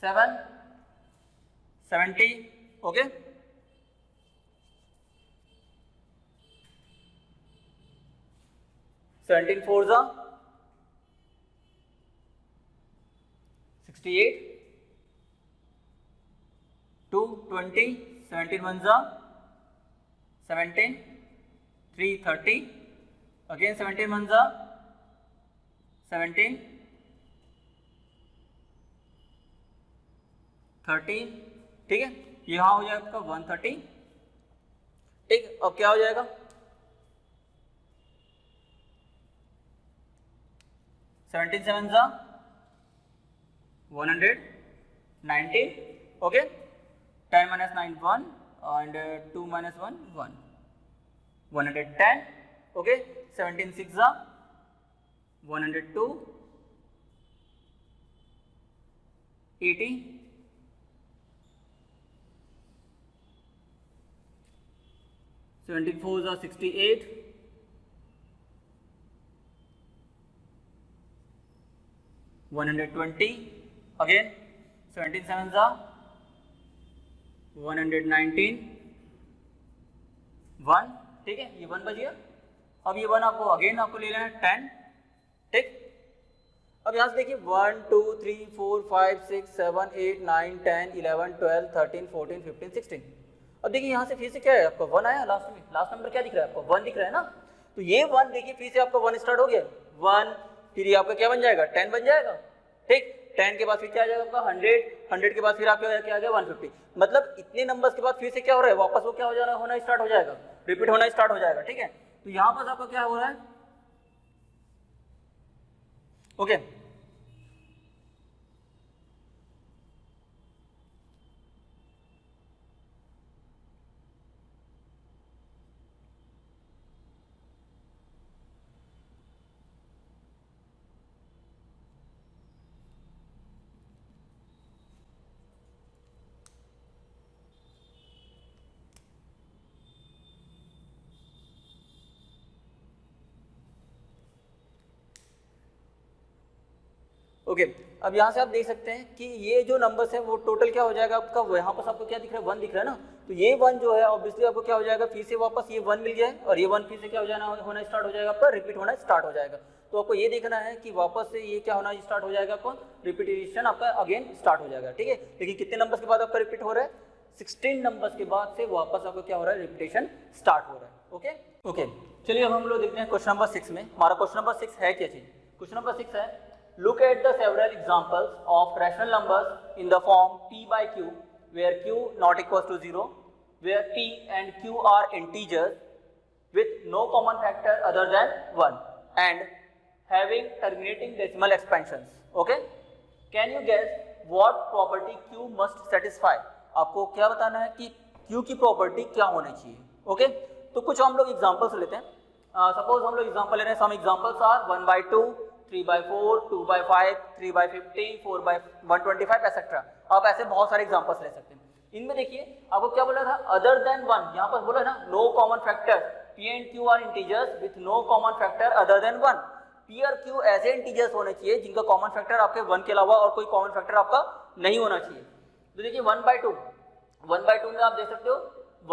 7 70, ओके। 17 4 जा 68, 2 20, 17 1 जा 17, 3 30, अगेन 17 1 जा 17, 13, ठीक है। यहां हो जाएगा आपका 130, ठीक। अब क्या हो जाएगा 17 7 जा 190, okay. 10 minus 9 1 and 2 minus 1 1, 110, okay। 17 6 जा 102, 80, 74 जा 68, 120, again 17 7 जा 119, 1, ठीक है। ये 1 बच गया। अब ये 1 आपको अगेन आपको ले लेना है 10, ठीक। अब यहाँ से देखिए 1 2 3 4 5 6 7 8 9 10 11 12 13 14 15 16। अब देखिए यहाँ से फिर से क्या है आपका 1 आया लास्ट में, लास्ट नंबर क्या दिख रहा है आपको 1 दिख रहा है ना। तो ये 1 देखिए फिर से आपका 1 स्टार्ट हो गया 1, फिर ये आपका क्या बन जाएगा 10 बन जाएगा, ठीक। 10 के बाद फिर क्या आ जाएगा आपका 100, 100 के बाद फिर आपका क्या आ गया 150। मतलब इतने नंबर्स के बाद फिर से क्या हो रहा है वापस वो क्या हो जाना होना स्टार्ट हो जाएगा, रिपीट होना स्टार्ट हो जाएगा, ठीक है। तो यहाँ पर आपका क्या हो रहा है, ओके। ओके अब यहाँ से आप देख सकते हैं कि ये जो नंबर्स है वो टोटल क्या हो जाएगा आपका, यहाँ पर आपको क्या दिख रहा है 1 दिख रहा है ना। तो ये 1 जो है ऑब्वियसली आपको क्या हो जाएगा फिर से वापस ये 1 मिल गया है और ये 1 फिर से क्या हो जाना होना स्टार्ट हो जाएगा आपका, रिपीट होना स्टार्ट हो जाएगा। तो आपको ये देखना है कि वापस से ये क्या होना स्टार्ट हो जाएगा आपको, रिपीटेशन आपका अगेन स्टार्ट हो जाएगा, ठीक है। लेकिन कितने नंबर्स के बाद आपका रिपीट हो रहा है 16 नंबर्स के बाद से वापस आपको क्या हो रहा है रिपीटेशन स्टार्ट हो रहा है, ओके। ओके चलिए अब हम लोग देखते हैं क्वेश्चन नंबर 6 में। हमारा क्वेश्चन नंबर 6 है क्या चीज, क्वेश्चन नंबर 6 है look at the several examples of rational numbers in the form p by q where q not equals to 0, where p and q are integers with no common factor other than 1 and having terminating decimal expansions, okay। can you guess what property q must satisfy, आपको क्या बताना है कि q की property क्या होनी चाहिए, okay. तो कुछ हम लोग एग्जांपल्स लेते हैं, सपोज हम लोग एग्जांपल ले रहे हैं, सम एग्जांपल्स आर 1/2 3/4 2/5 3/50 4/125 एक्सेट्रा। आप ऐसे बहुत सारे एग्जांपल्स ले सकते हैं। इनमें देखिए आपको क्या बोला था अदर देन 1, यहाँ पर बोला ना no common factor, p and q are integers with no common factor other than 1। p और q ऐसे इंटीजर्स होने चाहिए जिनका कॉमन फैक्टर आपके 1 के अलावा और कोई कॉमन फैक्टर आपका नहीं होना चाहिए। तो देखिए 1/2 में आप देख सकते हो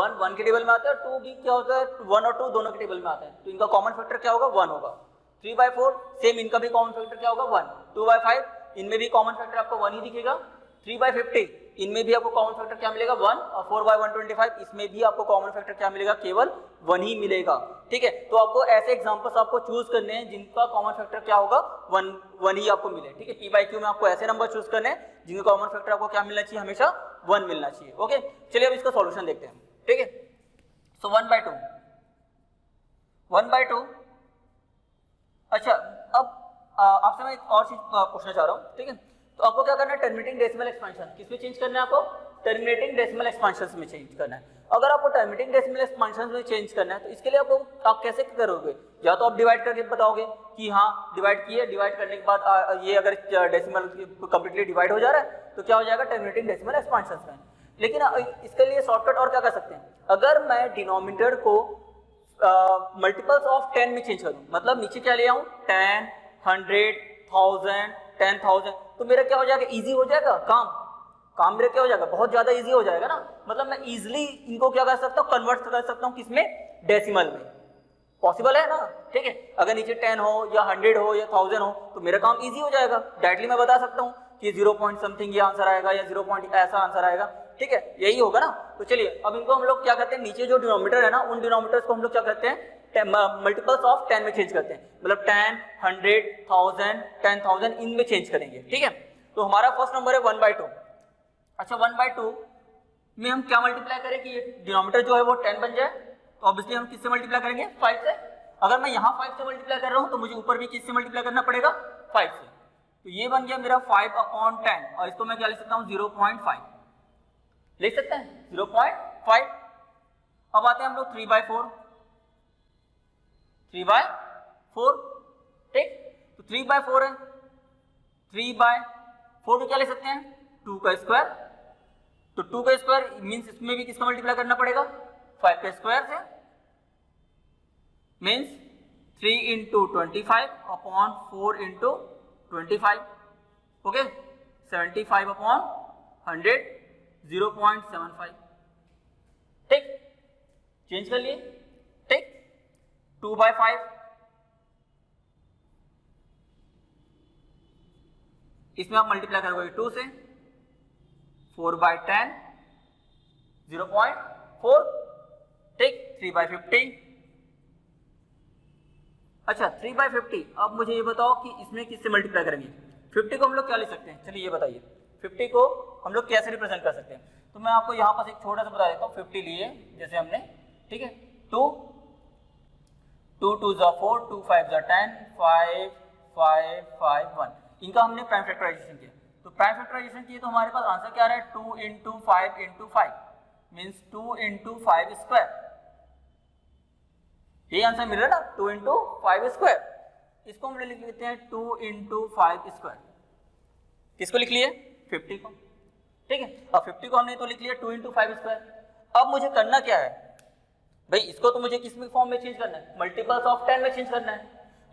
1 1 के टेबल में आता है, 2 भी क्या होता है 1 और 2 दोनों के टेबल में आता है, तो इनका कॉमन फैक्टर क्या होगा 1 होगा। 3/4 सेम इनका भी कॉमन फैक्टर क्या होगा 1। 2/5 इनमें भी कॉमन फैक्टर आपको 1 ही दिखेगा। 3/50 इनमें भी आपको कॉमन फैक्टर क्या मिलेगा 1 और 4/125 इसमें भी आपको कॉमन फैक्टर क्या मिलेगा केवल 1 ही मिलेगा, ठीक है। तो आपको ऐसे एग्जांपल्स आपको चूज करने हैं जिनका कॉमन फैक्टर क्या होगा 1 ही आपको मिले, ठीक है। p/q में आपको ऐसे नंबर चूज करने हैं जिनका कॉमन फैक्टर आपको क्या मिलना चाहिए हमेशा 1 मिलना चाहिए। ओके, चलिए अब इसका सॉल्यूशन देखते हैं, ठीक है। सो 1/2, 1/2। अच्छा, अब आपसे मैं एक और चीज पूछना चाह रहा हूँ, ठीक है। तो आपको क्या करना है, टर्मिनेटिंग डेसिमल एक्सपेंशन किस में चेंज करना है, आपको टर्मिनेटिंग डेसिमल एक्सपेंशन में चेंज करना है। अगर आपको टर्मिनेटिंग डेसिमल एक्सपेंशन में चेंज करना है तो इसके लिए आप कैसे करोगे, या तो आप डिवाइड करके बताओगे कि हाँ डिवाइड किए, डिवाइड करने के बाद ये अगर डेसिमल कंप्लीटली डिवाइड हो जा रहा है तो क्या हो जाएगा, टर्मिनेटिंग डेसिमल एक्सपेंशन में। लेकिन इसके लिए शॉर्टकट और क्या कर सकते हैं, अगर मैं डिनोमिनेटर को मल्टीपल्स ऑफ 10 में चेंज करूं, मतलब नीचे क्या ले आऊं 10, 100, 1000, 10,000, तो मेरा क्या हो जाएगा, इजी हो जाएगा काम मेरा क्या हो जाएगा, बहुत ज्यादा इजी हो जाएगा ना। मतलब मैं इजीली इनको क्या कर सकता हूँ, कन्वर्ट कर सकता हूँ किसमें, डेसिमल में। पॉसिबल है ना, ठीक है। अगर नीचे 10 हो या 100 हो या 1000 हो तो मेरा काम इजी हो जाएगा, डायरेक्टली मैं बता सकता हूँ कि 0 पॉइंट समथिंग ये आंसर आएगा या 0 पॉइंट ऐसा आंसर आएगा, ठीक है, यही होगा ना। तो चलिए अब इनको हम लोग क्या करते हैं, नीचे जो डिनोमिनेटर है ना उन डिनोमिनेटर्स को हम लोग क्या करते हैं, मल्टीपल्स ऑफ 10 में चेंज करते हैं, मतलब 10, 100, 1000, 10,000 इनमें चेंज करेंगे, ठीक है। तो हमारा फर्स्ट नंबर है 1/2। अच्छा, 1/2 में हम क्या मल्टीप्लाई करें कि डिनोमिनेटर जो है वो 10 बन जाए, तो ऑब्वियसली हम किससे मल्टीप्लाई करेंगे, 5 से। अगर मैं यहाँ 5 से मल्टीप्लाई कर रहा हूँ तो मुझे ऊपर भी किससे मल्टीप्लाई करना पड़ेगा, 5 से। तो ये बन गया मेरा 5/10 और इसको मैं क्या लिख सकता हूँ, 0.5 लिख सकते हैं, 0.5। अब आते हैं हम लोग 3/4, 3/4, ठीक। तो 3/4 है, 3/4 को क्या ले सकते हैं, 2 का स्क्वायर। तो 2 का स्क्वायर मीन्स इसमें भी किसका मल्टीप्लाई करना पड़ेगा, 5 के स्क्वायर से, मीन्स 3 × 25/4 × 25, ओके, 75/100, 0.75, ठीक, चेंज कर लिए, ठीक। 2/5, इसमें आप मल्टीप्लाई करोगे 2 से, 4/10, 0.4, ठीक। 3/50। अच्छा, 3/50। अब मुझे ये बताओ कि इसमें किससे मल्टीप्लाई करेंगे, 50 को हम लोग क्या ले सकते हैं, चलिए ये बताइए 50 को हम लोग कैसे रिप्रेजेंट कर सकते हैं। तो मैं आपको यहाँ पास एक छोटा सा बता देता हूँ, 50 लिए जैसे हमने, ठीक है, 2 2 × 4, 2 5 × 10, 5 5 5 1, इनका हमने प्राइम फैक्टराइजेशन किया। तो प्राइम फैक्टराइजेशन किए तो हमारे पास आंसर क्या आ रहा है, 2 × 5 × 5 मीन्स 2 × 5 स्क्वायर, ये आंसर मिल रहा है ना, 2 × 5 स्क्वायर। इसको हम लिख लेते हैं 2 × 5 स्क्वायर। किसको लिख लिए, 50 को, ठीक है। अब 50 को हमने तो लिख लिया 2 × 5 स्क्वायर। अब मुझे करना क्या है भाई, इसको तो मुझे किस में फॉर्म में चेंज करना है, मल्टीपल्स ऑफ 10 में चेंज करना है।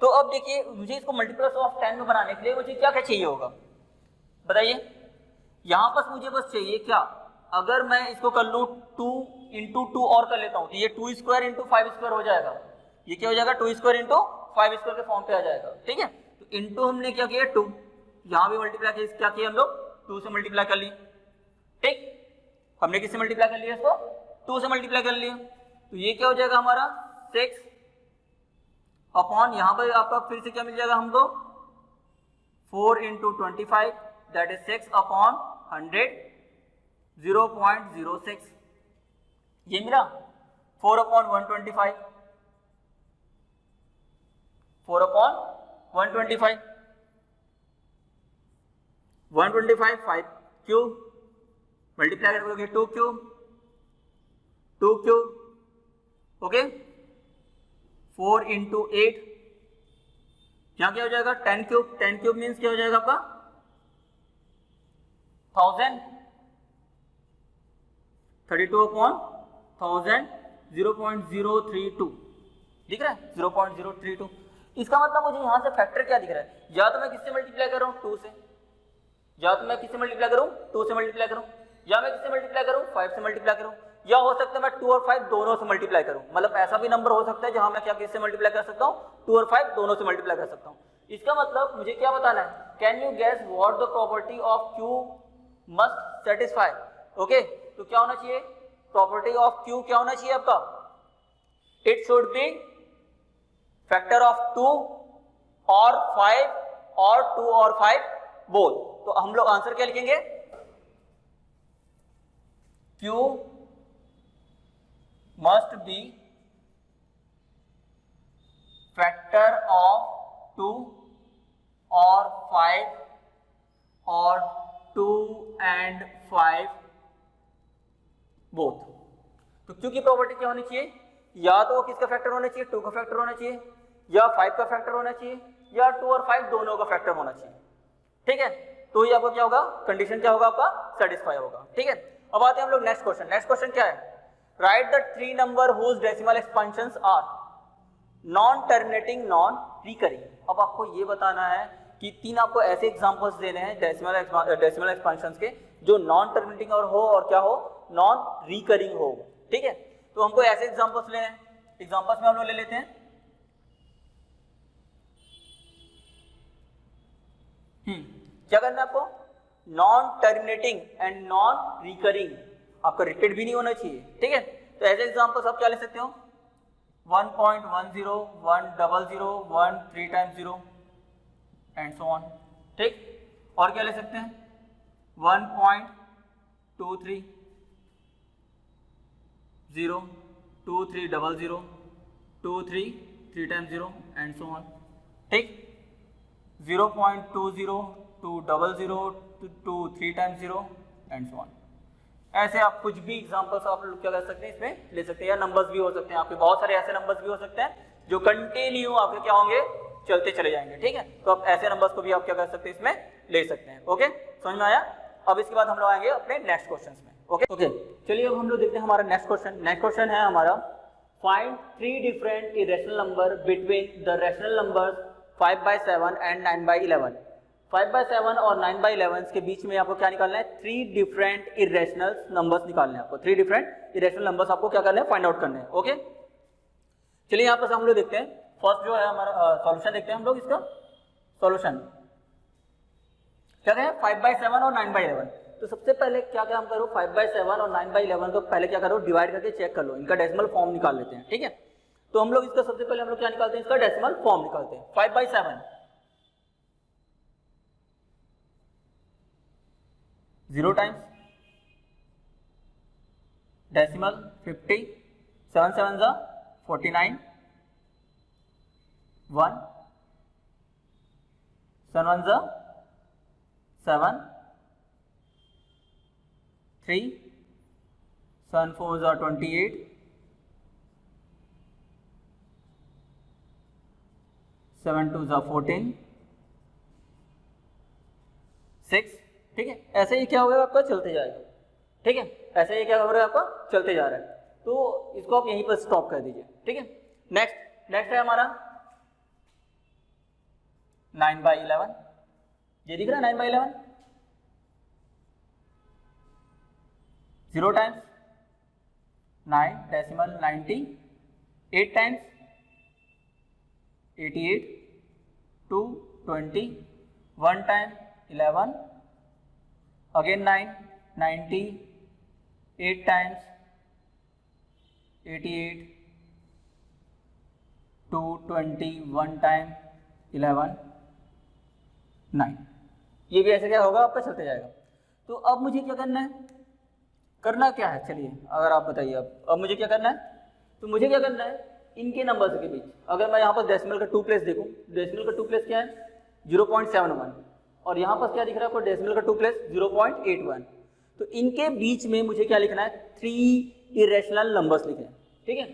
तो अब देखिए मुझे इसको मल्टीपल्स ऑफ 10 में बनाने के लिए मुझे क्या क्या चाहिए होगा, बताइए। यहां पर मुझे बस चाहिए क्या, अगर मैं इसको कर लूं 2 × 2 और कर लेता हूं तो ये 2 स्क्वायर × 5 स्क्वायर हो जाएगा, ये क्या हो जाएगा, 2 स्क्वायर × 5 स्क्वायर के फॉर्म पे आ जाएगा, ठीक है। तो इंटू हमने क्या किया 2, यहां भी मल्टीप्लाई क्या किया हम लोग, 2 से मल्टीप्लाई कर लिए, ठीक। हमने किससे मल्टीप्लाई कर लिया, इसको 2 से मल्टीप्लाई कर लिया। तो ये क्या हो जाएगा हमारा 6 अपॉन, यहां पर आपका फिर से क्या मिल जाएगा हमको, 4 × 25 दैट इज 6/100, 0.06, ये मिला 4/125, 4/125, 125 5 क्यूब मल्टीप्लाई करोगे 2 क्यूब, 2 क्यूब, ओके, 4 × 8, यहाँ क्या हो जाएगा 10 क्यूब, 10 क्यूब मीन्स क्या हो जाएगा आपका 1000, 32/1000, 0.032 दिख रहा है, 0.032। इसका मतलब मुझे यहाँ से फैक्टर क्या दिख रहा है, या तो मैं किससे मल्टीप्लाई कर रहा हूँ 2 से, या तो मैं किससे मल्टीप्लाई करूँ 2 से मल्टीप्लाई करूँ, या मैं किससे मल्टीप्लाई करूँ 5 से मल्टीप्लाई करूँ, या हो सकता है मैं 2 और 5 दोनों से मल्टीप्लाई करूँ। मतलब ऐसा भी नंबर हो सकता है जहां मैं क्या किससे मल्टीप्लाई कर सकता हूँ, 2 और 5 दोनों से मल्टीप्लाई कर सकता हूँ। इसका मतलब मुझे क्या बताना है, can you guess what the property of Q must satisfy. Okay, तो क्या होना चाहिए, प्रॉपर्टी ऑफ क्यू क्या होना चाहिए आपका, it should be factor of 2 और 5 और 2 और 5 बोथ। तो हम लोग आंसर क्या लिखेंगे, Q must be factor of 2 or 5 or 2 and 5 both। तो Q की प्रॉपर्टी क्या होनी चाहिए, या तो किसका फैक्टर होना चाहिए, 2 का फैक्टर होना चाहिए, या 5 का फैक्टर होना चाहिए, या 2 और 5 दोनों का फैक्टर होना चाहिए। ठीक है, तो ये आपका क्या होगा, कंडीशन क्या होगा आपका, सेटिस्फाई होगा। ठीक है, अब आते हैं हम लोग नेक्स्ट क्वेश्चन। नेक्स्ट क्वेश्चन क्या है, write the 3 number whose decimal expansions are non terminating non recurring. अब आपको ये बताना है कि 3 आपको ऐसे एग्जांपल्स देने हैं डेसिमल एक्सपेंशंस के जो नॉन टर्मिनेटिंग और क्या हो, नॉन रिकरिंग हो। ठीक है, तो हमको ऐसे एग्जांपल्स लेने हैं। एग्जांपल्स में हम लोग ले लेते हैं क्या करना है आपको, non terminating and non recurring, आपका रिपीट भी नहीं होना चाहिए। ठीक है, तो ऐसे एग्जांपल्स आप क्या ले सकते हो, 1.10 100 1 3 times 0 एंड सो ऑन। ठीक, और क्या ले सकते हैं, 1.23 0 2 3 00 2 3 3 times 0 एंड सो ऑन। ठीक, 0.20 2 00 2 3 times 0 एंड सो ऑन। ऐसे आप कुछ भी एग्जांपल्स आप लोग क्या कर सकते हैं, इसमें ले सकते हैं, या नंबर्स भी हो सकते हैं आपके, बहुत सारे ऐसे नंबर्स भी हो सकते हैं जो कंटिन्यू आपके क्या होंगे, चलते चले जाएंगे। ठीक है, तो आप ऐसे नंबर्स को भी आप क्या कर सकते हैं, इसमें ले सकते हैं। ओके, समझ में आया। अब इसके बाद हम लोग आएंगे अपने नेक्स्ट क्वेश्चन में। ओके, चलिए अब हम लोग देखते हैं हमारा नेक्स्ट क्वेश्चन। नेक्स्ट क्वेश्चन है हमारा, find 3 different irrational number between the rational numbers 5/7 and 9/11। 5/7 और 9/11 के बीच में आपको क्या निकालना है, 3 डिफरेंट इरेशनल नंबर्स निकालने हैं आपको। 3 डिफरेंट इरेशनल नंबर्स आपको क्या करना है, फाइंड आउट करने हैं। ओके, चलिए यहाँ पर हम लोग देखते हैं, फर्स्ट जो है हमारा सॉल्यूशन देखते हैं हम लोग। इसका सॉल्यूशन क्या है, 5/7 और 9/11। तो सबसे पहले क्या हम करो, 5/7 और 9/11 को पहले क्या करो, डिवाइड करके चेक कर लो, इनका डेसिमल फॉर्म निकाल लेते हैं। ठीक है, तो हम लोग इसका सबसे पहले हम लोग क्या निकालते हैं, इसका डेसिमल फॉर्म निकालते हैं। 5/7 0 टाइम्स डेसिमल 50, 7 7 49, 1 7 1 7, 3 7 4 28, 7 2 14, 6। ठीक है, ऐसे ही क्या होगा आपका, चलते जाएगा। ठीक है, ऐसे ही क्या हो रहा है आपका, चलते जा रहा है। तो इसको आप यहीं पर स्टॉप कर दीजिए। ठीक है, नेक्स्ट है हमारा 9/11। ये दिख रहा है 9/11, 0 times 9 decimal 90, 8 times 88, 2 20, 1 time 11, again 9 90, 8 times 88, 2 20, 1 time 11, 9। ये भी ऐसे क्या होगा आपका, चलते जाएगा। तो अब मुझे क्या करना है, करना क्या है, चलिए अगर आप बताइए। अब मुझे क्या करना है, तो मुझे क्या करना है, इनके नंबर्स के बीच, अगर मैं यहाँ पर डेसिमल का 2 प्लेस देखूँ, डेसिमल का 2 प्लेस क्या है, 0.71, और यहाँ पर क्या दिख रहा है आपको, डेसिमल का 2 प्लेस 0.81। तो इनके बीच में मुझे क्या लिखना है, 3 इरेशनल नंबर्स लिखने हैं। ठीक है,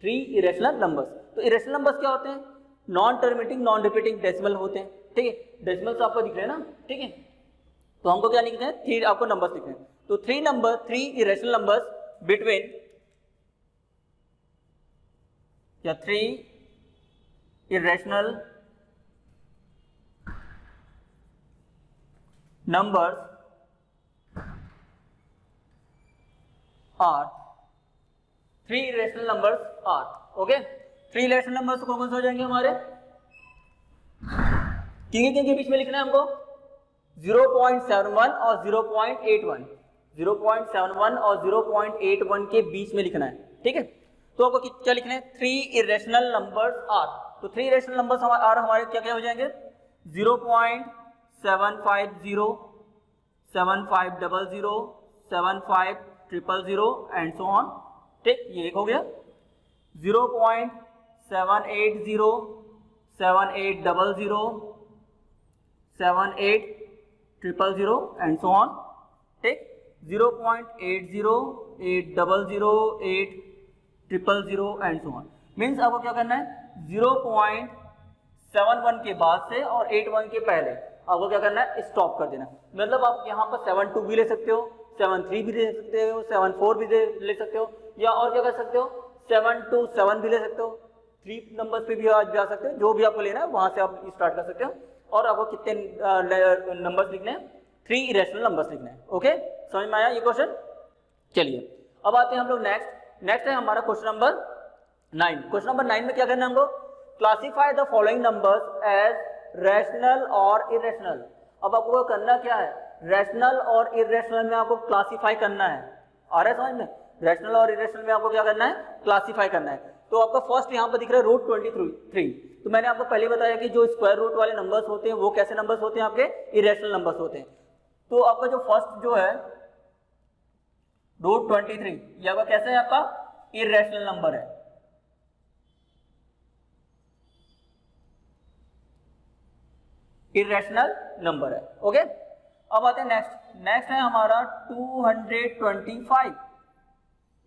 3 इरेशनल नंबर्स। तो इरेशनल नंबर्स क्या होते हैं, non terminating non repeating decimal होते हैं। ठीक है, डेसिमल्स आपको दिख रहे हैं ना। ठीक है, तो हमको क्या लिखना है, 3 आपको नंबर्स लिखने हैं। तो 3 इरेशनल नंबर्स बिटवीन, या 3 irrational numbers are 3 irrational numbers are, okay। 3 irrational numbers कौन कौन से हो जाएंगे हमारे, किनके बीच में लिखना है हमको, 0.71 और 0.81, 0.71 और 0.81 के बीच में लिखना है। ठीक है, तो आपको क्या लिखना है, 3 irrational numbers are। तो 3 irrational numbers हमारे क्या हो जाएंगे, 0.750, 7500, 75 0.000 एंड सो ऑन। ठीक, ये एक हो गया। 0.780 7800 78000 एंड सो ऑन। ठीक, 0.80 800 8000 एंड सो ऑन। मीन्स आपको क्या करना है, 0.71 के बाद से और 81 के पहले आपको क्या करना है, स्टॉप कर देना। मतलब आप यहाँ पर 72 भी ले सकते हो, 73 भी ले सकते हो, 74 भी ले सकते हो, या और क्या कर सकते हो, 727 भी ले सकते हो, 3 नंबर्स पे भी आज जा सकते हो, जो भी आपको लेना है वहां से आप स्टार्ट कर सकते हो। और आपको कितने नंबर्स लिखने हैं, 3 इरेशनल नंबर्स लिखने हैं। ओके, समझ में आया ये क्वेश्चन। चलिए अब आते हैं हम लोग नेक्स्ट है हमारा क्वेश्चन नंबर 9। क्वेश्चन नंबर 9 में क्या करना है हमको, classify the following numbers as rational और इरेशनल। अब आपको करना क्या है, रैशनल और इरेशनल में आपको क्लासीफाई करना है। आ रहा है समझ में, रैशनल और इरेशनल में आपको क्या करना है, क्लासीफाई करना है। तो आपका फर्स्ट यहाँ पर दिख रहा है रूट 23। तो मैंने आपको पहले बताया कि जो स्क्वायर रूट वाले नंबर्स होते हैं वो कैसे नंबर्स होते हैं, आपके इरेशनल नंबर्स होते हैं। तो आपका जो फर्स्ट जो है रूट 23, ये आपका कैसा है, आपका इरेशनल नंबर है। इरेशनल नंबर है। ओके, अब आते हैं नेक्स्ट है हमारा 225।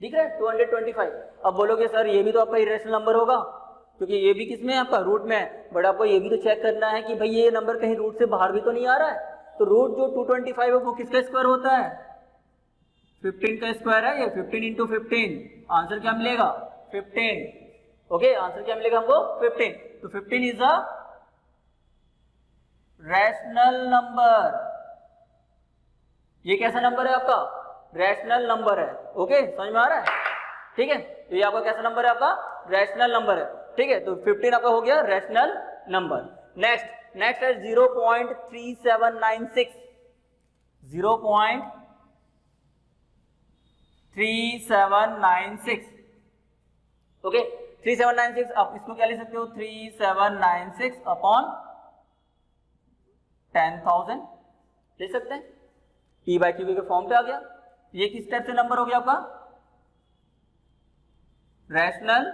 दिख रहा है 225। अब बोलोगे सर ये भी तो आपका इरेशनल नंबर होगा, क्योंकि ये भी किसमें है, आपका रूट में है। बट आपको ये भी तो चेक करना है कि भाई ये नंबर कहीं रूट से बाहर भी तो नहीं आ रहा है। तो रूट जो 225 है वो किसका स्क्वायर होता है, 15 का स्क्वायर है। ये 15 इंटू 15, आंसर क्या मिलेगा, 15। ओके, आंसर क्या मिलेगा हमको, 15। तो 15 इज अ रैशनल नंबर। ये कैसा नंबर है आपका, रैशनल नंबर है। ओके, समझ में आ रहा है। ठीक है, तो ये आपका कैसा नंबर है, आपका रैशनल नंबर है। ठीक है, तो 15 आपका हो गया रैशनल नंबर। नेक्स्ट है 0.3796। 0.3796। ओके, 3796 आप इसको क्या ले सकते हो, 3796 अपॉन 10,000 ले सकते हैं। P बाई क्यू के फॉर्म पे आ गया। ये किस टाइप से नंबर हो गया आपका, रैशनल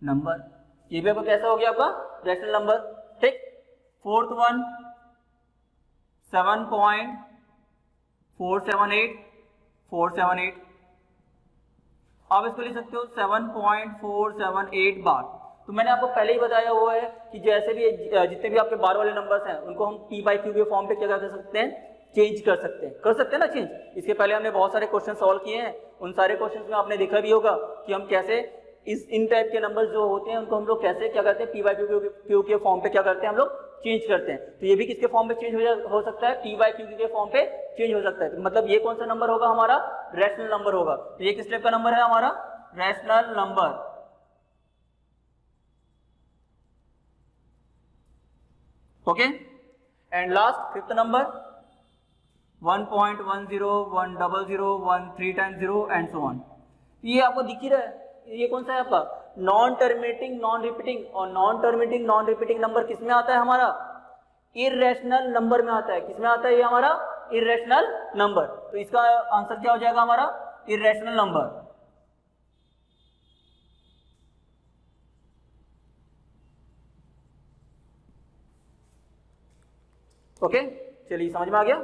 नंबर। ये भी आपको कैसा हो गया, आपका रैशनल नंबर। ठीक, फोर्थ वन 7.478 आप इसको ले सकते हो 7.478 बार। तो मैंने आपको पहले ही बताया हुआ है कि जैसे भी जितने भी आपके बार वाले नंबर्स हैं उनको हम P बाई क्यू के फॉर्म पे क्या कर सकते हैं, चेंज कर सकते हैं ना चेंज। इसके पहले हमने बहुत सारे क्वेश्चन सॉल्व किए हैं। उन सारे क्वेश्चंस में आपने देखा भी होगा कि हम कैसे इन टाइप के नंबर्स जो होते हैं उनको हम लोग कैसे क्या करते हैं, P बाई क्यू के फॉर्म पे क्या करते हैं, हम लोग चेंज करते हैं। तो ये भी किसके फॉर्म पे चेंज हो सकता है, P बाई क्यू के फॉर्म पे चेंज हो सकता है। तो मतलब ये कौन सा नंबर होगा, हमारा रैशनल नंबर होगा। तो ये किस टाइप का नंबर है, हमारा rational number. Okay, and last fifth number 1.10 100 1 3 times 0 and so on. ये आपको दिख ही रहा है, ये कौन सा है आपका नॉन टर्मिनेटिंग नॉन रिपीटिंग। और non terminating non repeating number किस में आता है, हमारा इरेशनल नंबर में आता है। किस में आता है ये हमारा इरेशनल नंबर। तो इसका आंसर क्या हो जाएगा, हमारा इरेशनल नंबर। ओके, चलिए समझ में आ गया।